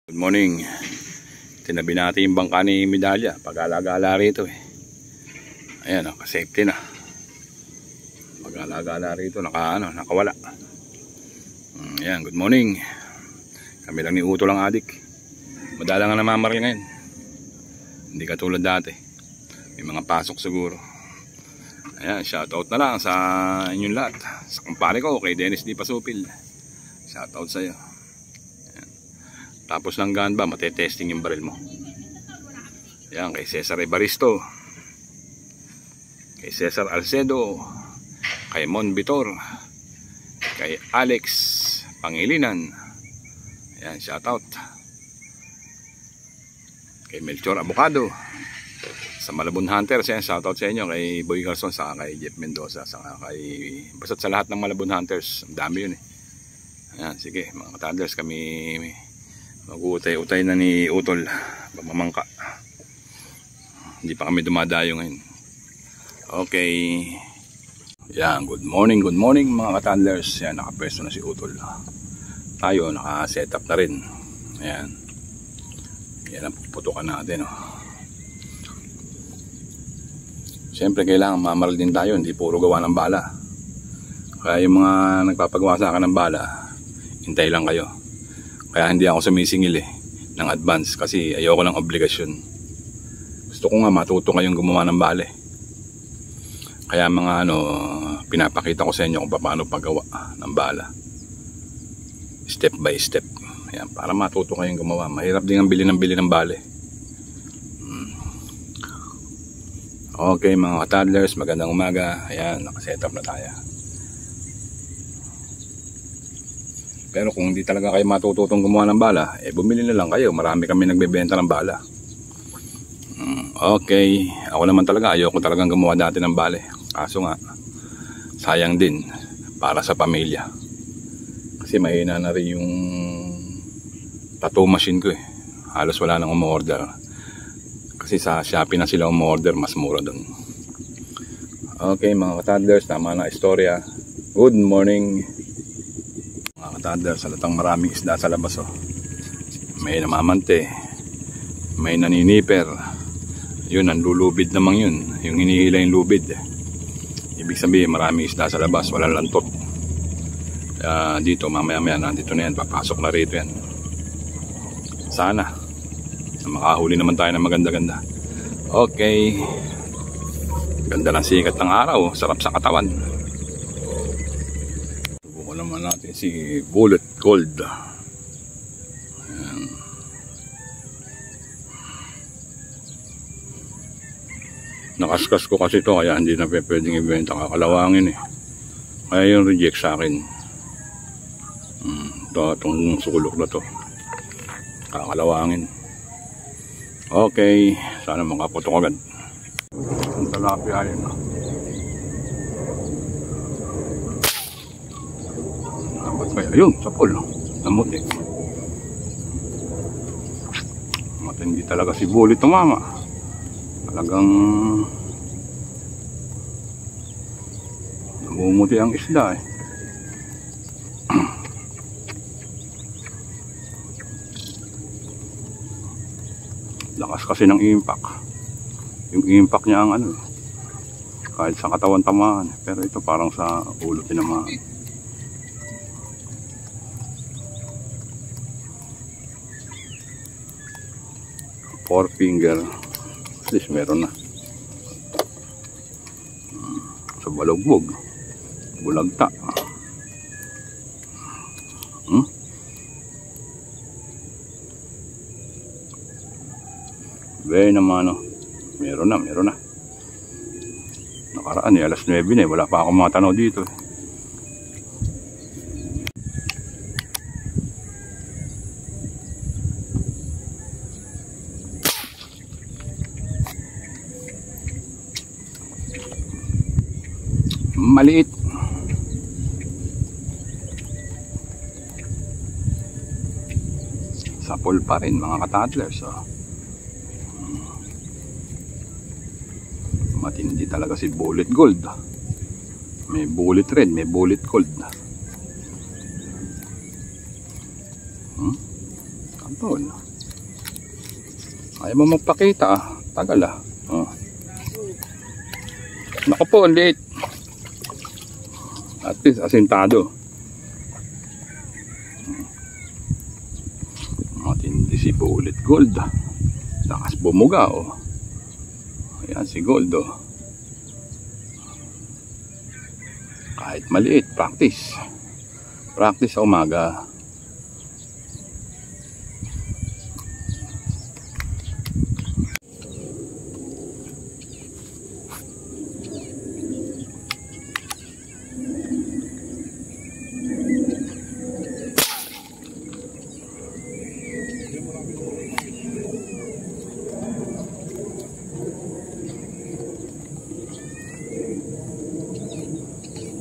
Good morning. Tinabi natin yung bangka ni Medalya. Pag-alagala rito eh. Ayan o, safety na. Pag-alagala rito, nakawala. Ayan, good morning. Kami lang ni Uto lang adik. Madala nga namamaril ngayon. Hindi katulad dati. May mga pasok siguro. Ayan, shoutout na lang sa inyong lahat. Sa kumpare ko, kay Dennis D. Pasupil. Shoutout sa'yo. Tapos ng gun ba, matetesting yung baril mo. Yan, kay Cesar Evaristo, kay Cesar Alcedo, kay Mon Vitor, kay Alex Pangilinan. Yan, shoutout. Kay Melchor Abocado, sa Malabon Hunters. Yan, shoutout sa inyo. Kay Boy Garson, saka kay Jeff Mendoza, saka kay basta't sa lahat ng Malabon Hunters. Ang dami yun eh. Yan, sige mga katadlers, kami mag-uutay-utay na ni Utol pagmamangka. Hindi pa kami dumadayo ngayon. Okay. Yan, good morning mga katandlers. Yan, nakapwesto na si Utol. Tayo, naka-set up na rin. Ayan. Yan ang puputukan natin. Siyempre kailangan mamaril din tayo. Hindi puro gawa ng bala. Kaya yung mga nagpapagawa sa akin ng bala, hintay lang kayo. Kaya hindi ako sumisingil ng advance kasi ayoko ng obligasyon. Gusto ko nga matuto kayong gumawa ng bale. Kaya mga pinapakita ko sa inyo kung paano paggawa ng bala. Step by step. Ayan, para matuto kayong gumawa. Mahirap din ang bili ng bale. Okay mga toddlers, magandang umaga. Ayan, nakasetup na tayo. Pero kung hindi talaga kayo matututong gumawa ng bala, bumili na lang kayo. Marami kami nagbebenta ng bala. Okay. Ako naman talaga, ayoko talagang gumawa dati ng bala. Kaso nga, sayang din para sa pamilya. Kasi mahina na rin yung tattoo machine ko eh. Halos wala nang umorder. Kasi sa Shopee na sila umorder, mas mura dun. Okay mga toddlers, tama na istorya. Good morning. Sa latang maraming isda sa labas may namamante, may naniniper, yun ang lulubid namang yun, yung hinihila yung lubid. Ibig sabihin maraming isda sa labas, walang lantot. Dito mamaya nandito na yan, papasok na rito yan. Sana makahuli naman tayo ng maganda-ganda. Okay, ganda ng sikat ng araw, sarap sa katawan. Naman natin si Bullet Gold. Ayan. Nakaskas ko kasi ito kaya hindi na pwedeng ibenta, kakalawangin eh. Kaya yung reject sa akin. Itong sukulok na to kakalawangin. Okay, sana makaputok agad. Ang talapia yun ayun, sa pool. Namuti. Matindi talaga si Bullet tumama. Talagang namumuti ang isda eh. Lakas kasi ng impact. Yung impact niya ang kahit sa katawan tamaan. Pero ito parang sa ulo tinamaan. 4 finger, at least meron na. Sa balugbog, bulagta. Gaya naman meron na. Nakaraan alas 9 na wala pa akong matanaw dito. Maliit. Sapol pa rin mga katadlers. Matindi talaga si Bullet Gold. May bullet red, may bullet gold. Paul. Ayaw mo magpakita ah. Tagal ah. Oh. Naku po, ang liit. At least asintado. Matindi si Bullet Gold. Lakas bumuga oh. Ayan si Gold oh. Kahit maliit, practice. Practice sa umaga.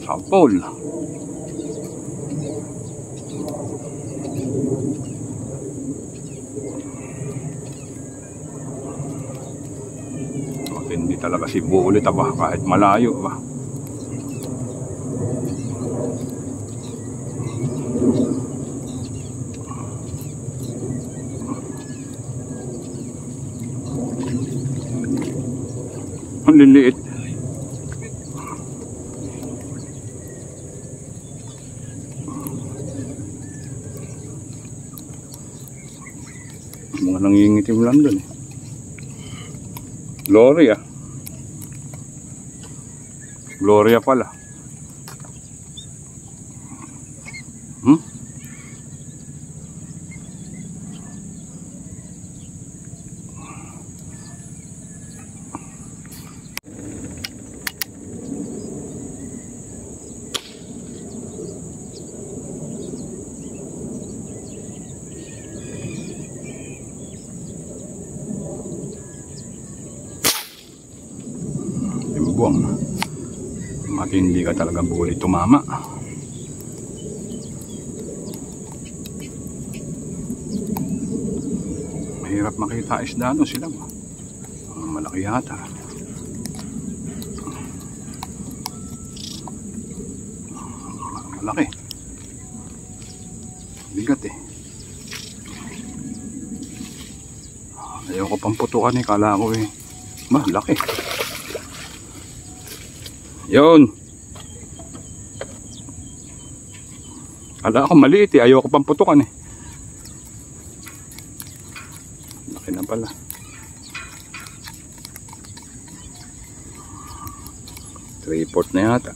Sampol. Hindi talaga si Bullet ba kahit malayo ba. Ang liliit. Mga nangingitim lang doon eh. Gloria. Gloria pala. Buwang. Matindi ka talaga Bullet tumama. Mahirap makita isda no sila ba? Malaki yata. Malaki. Bigat eh. Ayoko pang putukan eh. Kala ko eh. Laki. Yun. Kala ko maliit eh. Ayoko pang putukan eh. Laki na pala. Three-port na yata.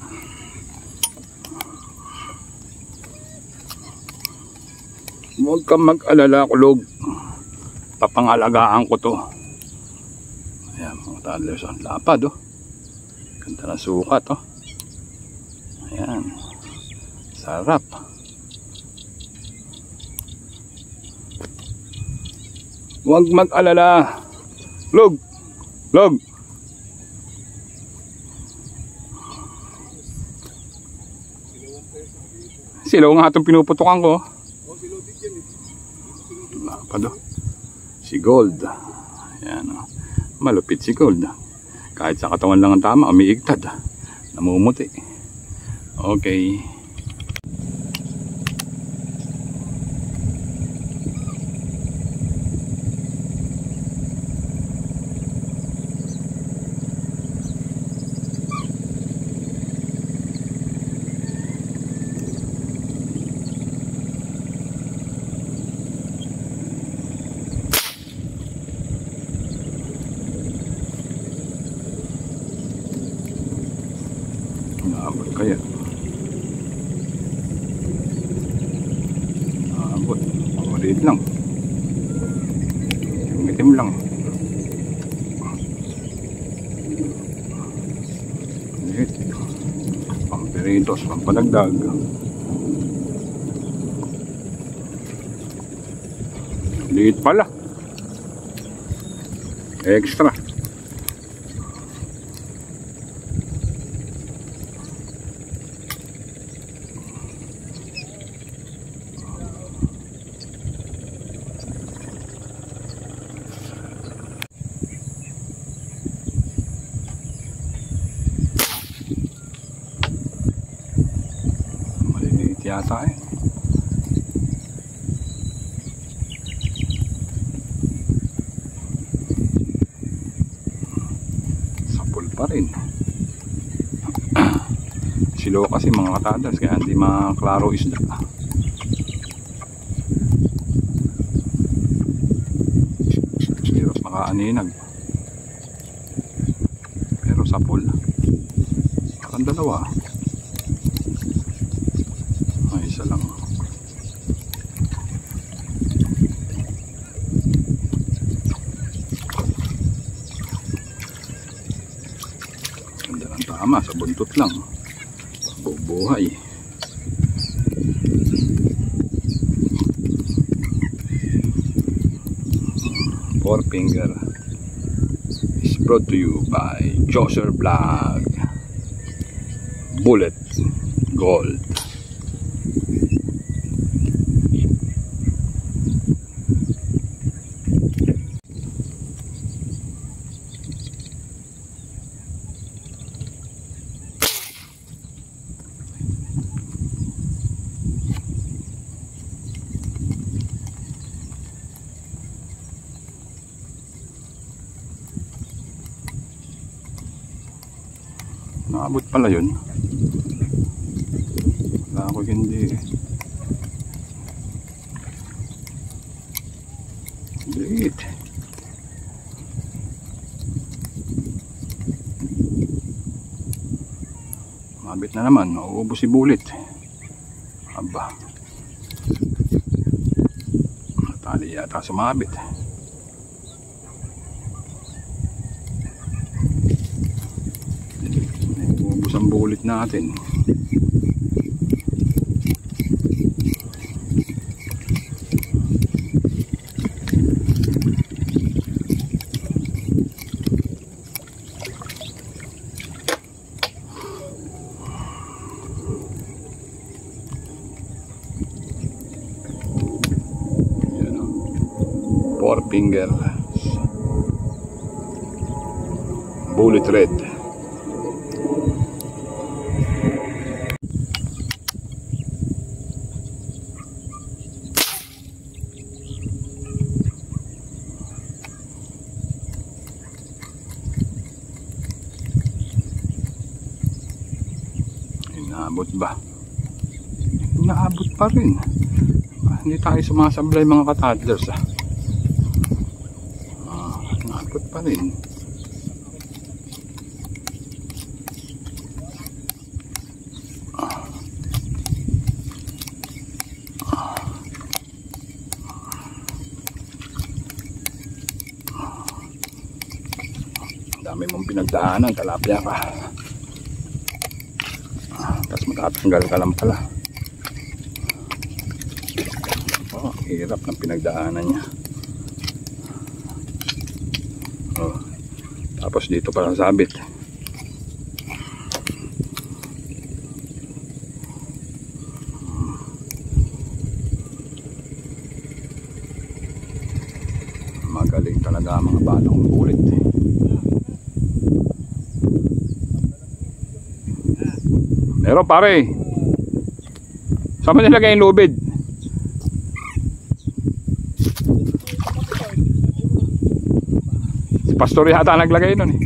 Huwag kang mag-alala, kulog. Papangalagaan ko to. Ayan mga toddlers. Lapad oh. Ganda na sukat oh. Ayan. Sarap. Huwag mag-alala. Log. Log. Silaw nga itong pinuputukan ko. Lapad oh. Si Gold. Ayan oh. Malupit si Gold. Kahit sa katawan lang ang tama, umiigtad. Namumuti. Okay. Naabot kaya. Naabot. Maliit lang. Itim lang. Maliit. Pamperitos, pampadagdag. Maliit pala. Extra. Yata eh. pa rin. Silo kasi mga katadas, kaya hindi maklaro isda. Hirap makaaninag. Pero sa pool, parang dalawa. Ay, isa lang. Ganda ng tama, sa buntot lang. Bubuhay. Four Finger is brought to you by Joser Vlog. Bullet Gold. Naabot pala yun. Wala ako hindi. Liit. Mabit na naman. Nauubos si Bullet. Aba. Tali yata sumabit. Ubus ang Bullet natin. Four Finger Bullet Red. Inaabot ba? Inaabot pa rin. Hindi tayo sumasablay mga katadlers. Inaabot pa rin. Dami mong pinagdaanan, talapia ka. Tapos matatanggal ka lang pala. Oh, hirap ng pinagdaanan niya. Oh, tapos dito parang sabit. Magaling talaga ang mga batang Bullet. Pero pare, saan mo nilagay yung lubid? Si Pastor yata naglagay nun eh.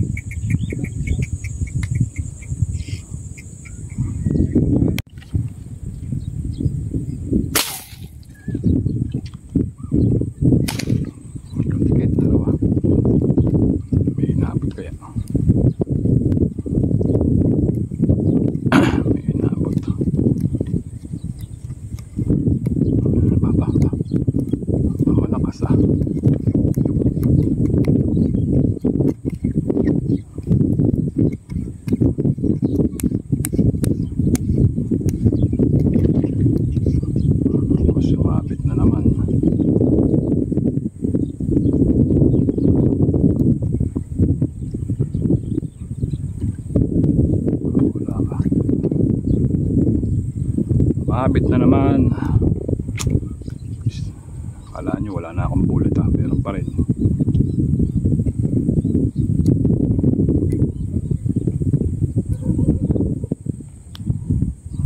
May inabot kaya. Malakas ah. Sumabit na naman. Wala ka. Sumabit na naman. Akala nyo wala na akong bullet ha, pero pa rin.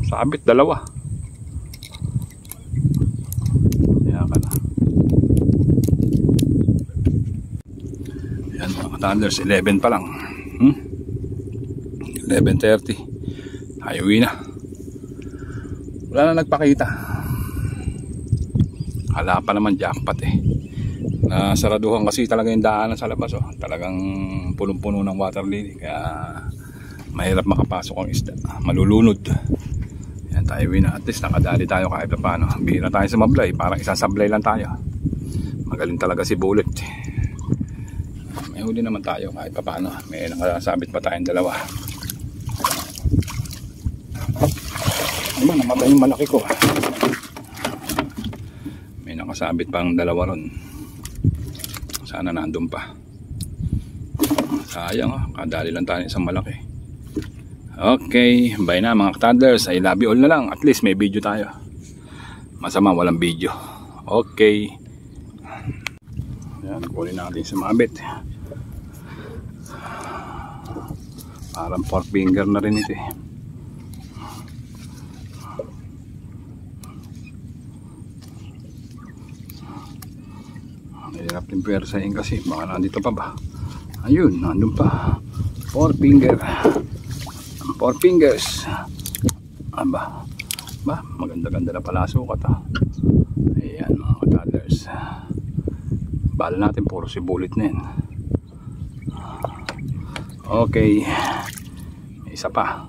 Sabit dalawa. Kaya ka na. Yan mga katanders, 11 pa lang. 11:30. Ayuwi na. Wala na nagpakita. Hala pa naman jackpot eh. Nasaraduhan kasi talaga yung daanan sa labas. Oh. Talagang punong-puno ng water lily. Kaya mahirap makapasok ang isda. Malulunod. Yan tayo wina. At least nakadali tayo kahit pa paano. Bihira tayo sa mablay. Parang isang sablay lang tayo. Magaling talaga si Bullet. May huli naman tayo kahit pa paano. May nakasabit pa tayong dalawa. Diba, namatay yung malaki ko. May nakasabit pang dalawa ron. Sana nandun pa. Sayang oh, kadali lang tayo isang malaki. Okay, bye na mga toddlers. I love you all na lang. At least may video tayo. Masama walang video. Okay. Yan, kunin natin sumabit. Parang 4 finger na rin ito eh. Hirap din pwersahin kasi baka nandito pa ba. Ayun, nandun pa. 4 finger. 4 fingers. Aba. Ba, maganda-ganda na pala sukat ah. Ayan mga toddlers. Bala natin puro si Bullet na yan. Okay. Isa pa.